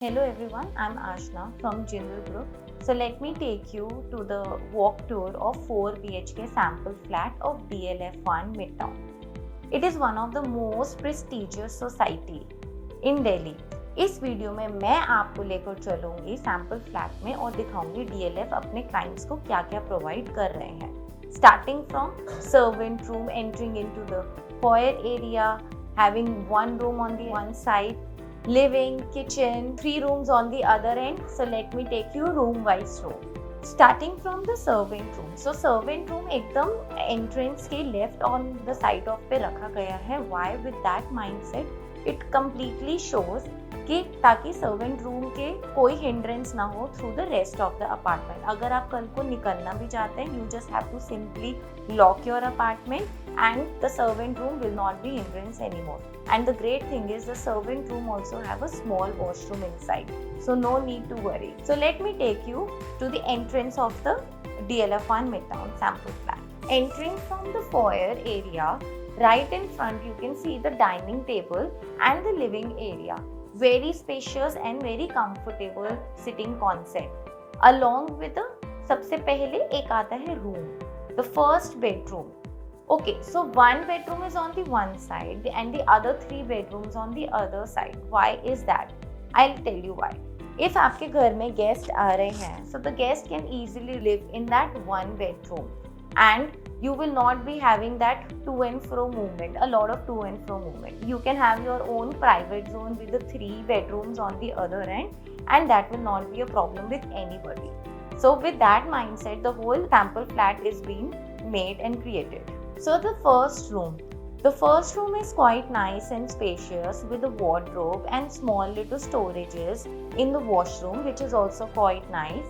Hello everyone, I'm Ashna from Jindal Group. So let me take you to the walk tour of 4 BHK sample flat of DLF1 Midtown. It is one of the most prestigious society in Delhi. इस video में मैं आपको लेकर चलूंगी sample flat में और दिखाऊंगी DLF अपने clients को क्या क्या प्रोवाइड कर रहे हैं. Starting from servant room, entering into the foyer area, having one room on the one side, living, kitchen, 3 rooms on the other end. So let me take you room wise room. Starting from the servant room. So servant room एकदम entrance के left on the side of पे रखा गया है. Why with that mindset? It completely shows कि ताकि servant room के कोई हिंड्रेंस ना हो through the rest of the apartment. अगर आप कल को निकलना भी चाहते हैं, you just have to simply lock your apartment and the servant room will not be hindrance anymore. And the great thing is the servant room also have a small washroom inside, so no need to worry. So let me take you to the entrance of the DLF1 Midtown sample flat. Entering from the foyer area, right in front you can see the dining table and the living area. Very spacious and very comfortable sitting concept. Along with the सबसे पहले एक आता है room, the first bedroom. Okay, so one bedroom is on the one side and the other 3 bedrooms on the other side. Why is that? I'll tell you why. If आपके घर में guest आ रहे हैं, so the guest can easily live in that one bedroom and you will not be having that to and fro movement, a lot of to and fro movement. You can have your own private zone with the 3 bedrooms on the other end and that will not be a problem with anybody. So with that mindset, the whole sample flat is being made and created. So the first room is quite nice and spacious with a wardrobe and small little storages in the washroom, which is also quite nice.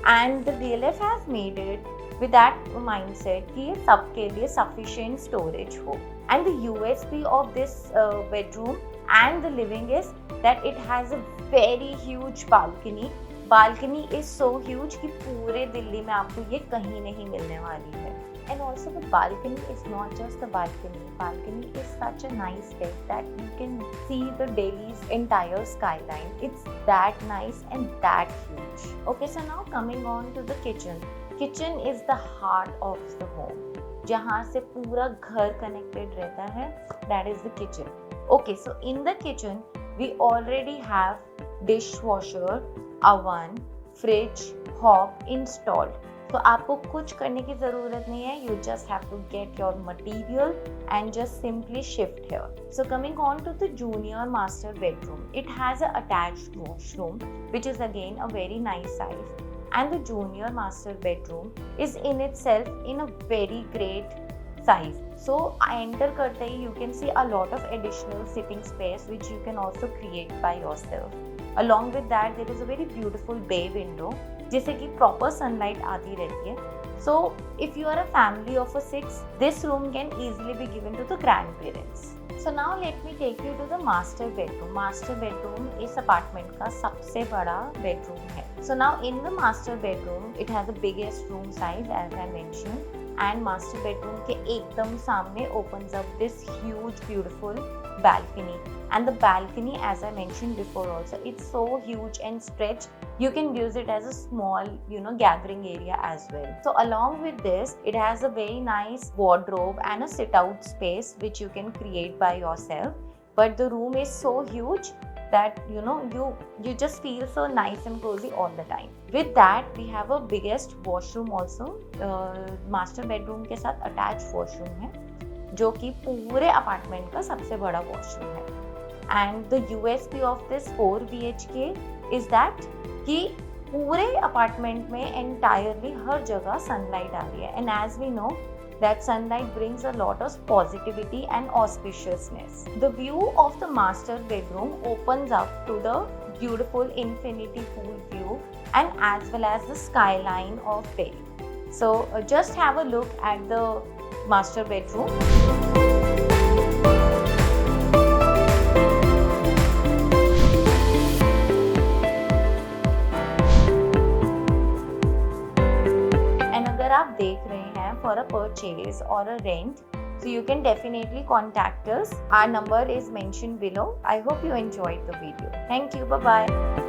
And the DLF has made it with that mindset कि ये सबके लिए sufficient storage हो. And the USP of this bedroom and the living is that it has a very huge balcony. Balcony is so huge कि पूरे दिल्ली में आपको ये कहीं नहीं मिलने वाली है. And also the balcony is not just a balcony. Balcony is such a nice deck that you can see the Delhi's entire skyline. It's that nice and that huge. Okay, so now coming on to the kitchen. Kitchen is the heart of the home. जहाँ से पूरा घर connected रहता है, that is the kitchen. Okay, so in the kitchen we already have dishwasher, oven, fridge, hob installed. तो आपको कुछ करने की ज़रूरत नहीं है. You just have to get your material and just simply shift here. So coming on to the junior master bedroom. It has an attached washroom which is again a very nice size. And the junior master bedroom is in itself in a very great size. So enter करते ही you can see a lot of additional sitting space which you can also create by yourself. Along with that there is a very beautiful bay window जिससे कि proper sunlight आती रहती है. So if you are a family of a 6, this room can easily be given to the grandparents. So now let me take you to the master bedroom. Master bedroom इस apartment का सबसे बड़ा bedroom है. So now in the master bedroom it has the biggest room size as I mention, and master bedroom के एकदम सामने opens up this huge beautiful balcony. And the balcony, as I mentioned before also, it's so huge and stretched. You can use it as a small, gathering area as well. So along with this, it has a very nice wardrobe and a sit out space which you can create by yourself. But the room is so huge that you just feel so nice and cozy all the time. With that, we have a biggest washroom also. Master bedroom के साथ attach washroom है जो कि पूरे apartment का सबसे बड़ा washroom है. And the USP of this 4 BHK is that कि पूरे अपार्टमेंट में एंटायरली हर जगह सनलाइट आ रही है. And as we know that sunlight brings a lot of positivity and auspiciousness. The view of the master bedroom opens up to the beautiful infinity pool view and as well as the skyline of Delhi. So just have a look at the master bedroom. And अगर आप देख रहे हैं for a purchase or a rent, so you can definitely contact us. Our number is mentioned below. I hope you enjoyed the video. Thank you. Bye bye.